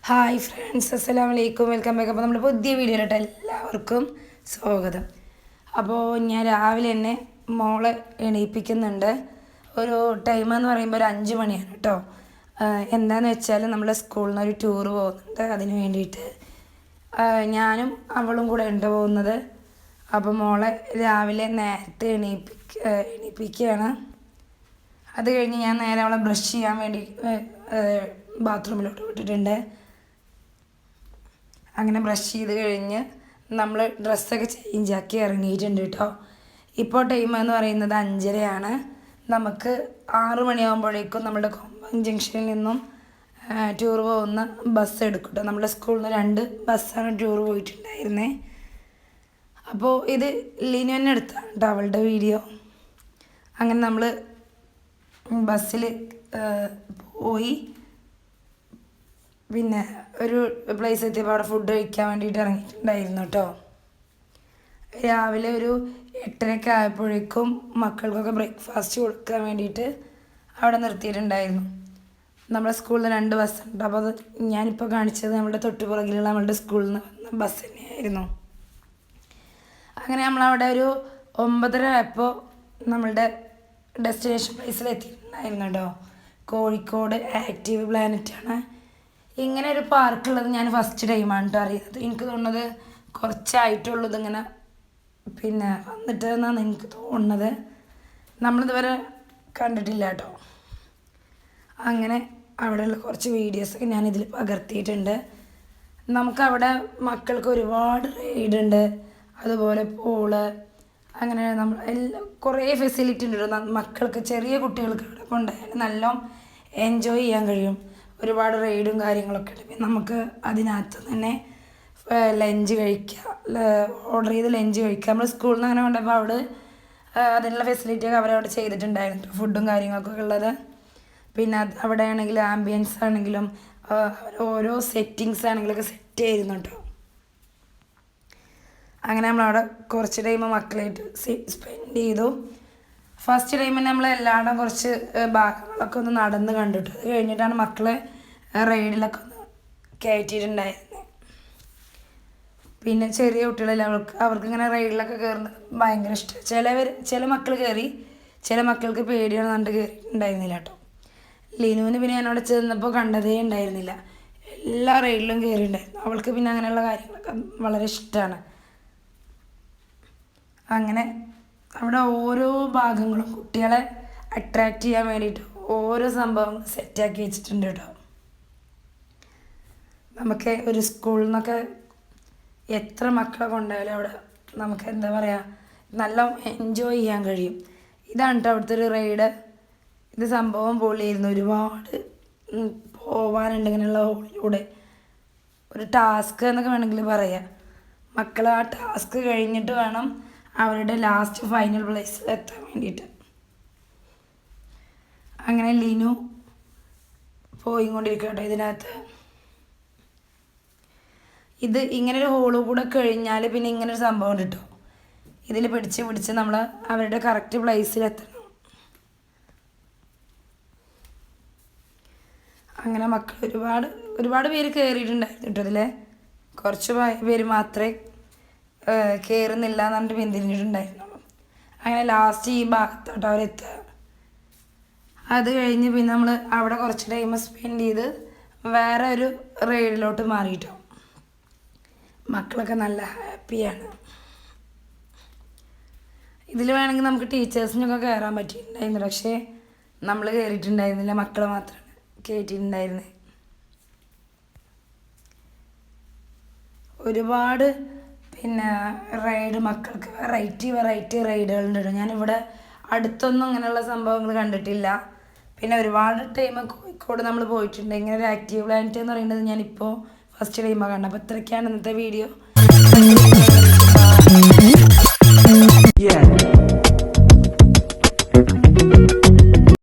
Hi friends, അസ്സലാമു അലൈക്കും, welcome back. അപ്പോൾ നമ്മുടെ പുതിയ വീഡിയോയിലോട്ട് എല്ലാവർക്കും സ്വാഗതം. അപ്പോൾ ഞാൻ രാവിലെ തന്നെ മോളെ എണീപ്പിക്കുന്നുണ്ട്. ഒരു ടൈം എന്ന് പറയുമ്പോൾ ഒരു 5 മണിയാണ് കേട്ടോ. എന്താണെന്ന് വെച്ചാൽ നമ്മൾ സ്കൂളിൽ നിന്ന് ഒരു ടൂർ പോകുന്നുണ്ട്. അതിന് വേണ്ടിയിട്ട് ഞാനും അവളും കൂടെ ഉണ്ട് പോകുന്നത്. അപ്പോൾ മോളെ രാവിലെ നേരത്തെ എണീപ്പിക്കുകയാണ്. അത് കഴിഞ്ഞ് ഞാൻ നേരെ അവളെ ബ്രഷ് ചെയ്യാൻ വേണ്ടി ബാത്റൂമിലോട്ട് വിട്ടിട്ടുണ്ട്. അങ്ങനെ ബ്രഷ് ചെയ്ത് കഴിഞ്ഞ് നമ്മൾ ഡ്രസ്സൊക്കെ ചേഞ്ചാക്കി ഇറങ്ങിയിട്ടുണ്ട് കേട്ടോ. ഇപ്പോൾ ടൈം എന്ന് പറയുന്നത് 5:30. നമുക്ക് 6 മണിയാകുമ്പോഴേക്കും നമ്മുടെ കൊമ്പം ജംഗ്ഷനിൽ നിന്നും ടൂർ പോകുന്ന ബസ് എടുക്കും കേട്ടോ. നമ്മുടെ സ്കൂളിൽ നിന്ന് 2 ബസ്സാണ് ടൂർ പോയിട്ടുണ്ടായിരുന്നത്. അപ്പോൾ ഇത് ലിനു തന്നെ എടുത്താണ് കേട്ടോ അവളുടെ വീഡിയോ. അങ്ങനെ നമ്മൾ ബസ്സിൽ പോയി പിന്നെ ഒരു പ്ലേസ് എത്തിയപ്പോൾ അവിടെ ഫുഡ് കഴിക്കാൻ വേണ്ടിയിട്ട് ഇറങ്ങിയിട്ടുണ്ടായിരുന്നു കേട്ടോ. രാവിലെ ഒരു 8:30 ആയപ്പോഴേക്കും മക്കൾക്കൊക്കെ ബ്രേക്ക്ഫാസ്റ്റ് കൊടുക്കാൻ വേണ്ടിയിട്ട് അവിടെ നിർത്തിയിട്ടുണ്ടായിരുന്നു. നമ്മുടെ സ്കൂളിൽ നിന്ന് 2 ബസ്സുണ്ട്. അപ്പോൾ അത് ഞാനിപ്പോൾ കാണിച്ചത് നമ്മുടെ തൊട്ടുപുറകിലുള്ള നമ്മളുടെ സ്കൂളിൽ നിന്ന് വന്ന ബസ് തന്നെയായിരുന്നു. അങ്ങനെ നമ്മളവിടെ ഒരു 9:30 ആയപ്പോൾ നമ്മളുടെ ഡെസ്റ്റിനേഷൻ പ്ലേസിൽ എത്തിയിട്ടുണ്ടായിരുന്നു കേട്ടോ. കോഴിക്കോട് ആക്റ്റീവ് പ്ലാനറ്റാണ്. ഇങ്ങനെ ഒരു പാർക്കുള്ളത് ഞാൻ ഫസ്റ്റ് ടൈമാണ് കേട്ടോ അറിയുന്നത്. എനിക്ക് തോന്നുന്നത് കുറച്ചായിട്ടുള്ളൂ ഇതിങ്ങനെ പിന്നെ വന്നിട്ട് എന്നാണ് എനിക്ക് തോന്നുന്നത്. നമ്മളിതുവരെ കണ്ടിട്ടില്ല കേട്ടോ. അങ്ങനെ അവിടെയുള്ള കുറച്ച് വീഡിയോസൊക്കെ ഞാനിതിൽ പകർത്തിയിട്ടുണ്ട്. നമുക്കവിടെ മക്കൾക്ക് ഒരുപാട് റൈഡുണ്ട്, അതുപോലെ പൂള്, അങ്ങനെ നമ്മൾ കുറേ ഫെസിലിറ്റി ഉണ്ട് മക്കൾക്ക്. ചെറിയ കുട്ടികൾക്ക് അവിടെ കൊണ്ടുപോയാൽ നല്ല എൻജോയ് ചെയ്യാൻ കഴിയും. ഒരുപാട് റൈഡും കാര്യങ്ങളൊക്കെ ഉണ്ട്. പിന്നെ നമുക്ക് അതിനകത്ത് തന്നെ ലഞ്ച് കഴിക്കുക, ഓർഡർ ചെയ്ത് ലഞ്ച് കഴിക്കുക. നമ്മൾ സ്കൂളിൽ നിന്ന് അങ്ങനെ കൊണ്ടുപോയപ്പോൾ അവിടെ അതിനുള്ള ഫെസിലിറ്റിയൊക്കെ അവരവിടെ ചെയ്തിട്ടുണ്ടായിരുന്നു, ഫുഡും കാര്യങ്ങളൊക്കെ ഉള്ളത്. പിന്നെ അവിടെ ആണെങ്കിലും ആംബിയൻസ് ആണെങ്കിലും ഓരോ സെറ്റിങ്സ് ആണെങ്കിലൊക്കെ സെറ്റ് ചെയ്തിരുന്നു കേട്ടോ. അങ്ങനെ നമ്മളവിടെ കുറച്ച് ടൈം മക്കളായിട്ട് സ്പെൻഡ് ചെയ്തു. ഫസ്റ്റ് ടൈമിൽ നമ്മൾ എല്ലായിടും കുറച്ച് ഭാഗങ്ങളൊക്കെ ഒന്ന് നടന്ന് കണ്ടിട്ടു. അത് കഴിഞ്ഞിട്ടാണ് മക്കളെ റൈഡിലൊക്കെ ഒന്ന് കയറ്റിയിട്ടുണ്ടായിരുന്നത്. പിന്നെ ചെറിയ കുട്ടികളല്ല, അവർക്ക് ഇങ്ങനെ റൈഡിലൊക്കെ കയറുന്നത് ഭയങ്കര ഇഷ്ടമാണ്. ചില മക്കൾ കയറി, ചില മക്കൾക്ക് പേടിയാണ് കണ്ട് കയറിയിട്ടുണ്ടായിരുന്നില്ല കേട്ടോ. ലിനുവിന് പിന്നെ ഞാനവിടെ ചെന്നപ്പോൾ കണ്ടതേ ഉണ്ടായിരുന്നില്ല. എല്ലാ റൈഡിലും കയറിയിട്ടുണ്ടായിരുന്നു. അവൾക്ക് പിന്നെ അങ്ങനെയുള്ള കാര്യങ്ങളൊക്കെ വളരെ ഇഷ്ടമാണ്. അങ്ങനെ അവിടെ ഓരോ ഭാഗങ്ങളും കുട്ടികളെ അട്രാക്റ്റ് ചെയ്യാൻ വേണ്ടിയിട്ട് ഓരോ സംഭവങ്ങൾ സെറ്റാക്കി വെച്ചിട്ടുണ്ട് കേട്ടോ. നമുക്ക് ഒരു സ്കൂളിൽ നിന്നൊക്കെ എത്ര മക്കളെ കൊണ്ടായാലും അവിടെ നമുക്ക് എന്താ പറയുക, നല്ല എൻജോയ് ചെയ്യാൻ കഴിയും. ഇതാണ് കേട്ടോ അവിടുത്തെ ഒരു റൈഡ്. ഇത് സംഭവം പൊളിയായിരുന്നു. ഒരുപാട് പോവാനുണ്ട് ഇങ്ങനെയുള്ള ഹോളിലൂടെ. ഒരു ടാസ്ക് എന്നൊക്കെ വേണമെങ്കിൽ പറയാം. മക്കൾ ആ ടാസ്ക് കഴിഞ്ഞിട്ട് വേണം അവരുടെ ലാസ്റ്റ് ഫൈനൽ പ്ലേസിൽ എത്താൻ വേണ്ടിയിട്ട്. അങ്ങനെ ലിനു പോയിക്കൊണ്ടിരിക്കുക കേട്ടോ ഇതിനകത്ത്. ഇത് ഇങ്ങനൊരു ഹോള് കൂടെ കഴിഞ്ഞാൽ പിന്നെ ഇങ്ങനൊരു സംഭവം ഉണ്ട് കേട്ടോ. ഇതിൽ പിടിച്ച് നമ്മൾ അവരുടെ കറക്റ്റ് പ്ലേസിലെത്തണം. അങ്ങനെ മക്കൾ ഒരുപാട് പേര് കയറിയിട്ടുണ്ടായിരുന്നു കേട്ടോ. അതിൽ കുറച്ച് പേര് മാത്രമേ കയറുന്നില്ല എന്ന് പറഞ്ഞിട്ട് പിന്തിരിഞ്ഞിട്ടുണ്ടായിരുന്നുള്ളൂ. അങ്ങനെ ലാസ്റ്റ് ഈ ഭാഗത്തോട്ട് അവരെത്തുക. അത് കഴിഞ്ഞ് പിന്നെ നമ്മൾ അവിടെ കുറച്ച് ടൈം സ്പെൻഡ് ചെയ്ത് വേറെ ഒരു റൈഡിലോട്ട് മാറിയിട്ടോ. മക്കളൊക്കെ നല്ല ഹാപ്പിയാണ്. ഇതിൽ വേണമെങ്കിൽ നമുക്ക് ടീച്ചേഴ്സിനൊക്കെ കയറാൻ പറ്റിയിട്ടുണ്ടായിരുന്നു, പക്ഷേ നമ്മൾ കയറിയിട്ടുണ്ടായിരുന്നില്ല. മക്കളെ മാത്രമാണ് കയറ്റിയിട്ടുണ്ടായിരുന്നത്. ഒരുപാട് പിന്നെ റൈഡ് മക്കൾക്ക് വെറൈറ്റി റൈഡുകളുണ്ട് കേട്ടോ. ഞാനിവിടെ അടുത്തൊന്നും ഇങ്ങനെയുള്ള സംഭവങ്ങൾ കണ്ടിട്ടില്ല. പിന്നെ ഒരുപാട് ടൈം കോഴിക്കോട് നമ്മൾ പോയിട്ടുണ്ട്. ഇങ്ങനെ ഒരു ആക്റ്റീവ് പ്ലാനറ്റ് എന്ന് പറയുന്നത് ഞാനിപ്പോൾ ഫസ്റ്റ് ടൈമാണ് കണ്ടത്. അപ്പോൾ ഇത്രയൊക്കെയാണ് ഇന്നത്തെ വീഡിയോ.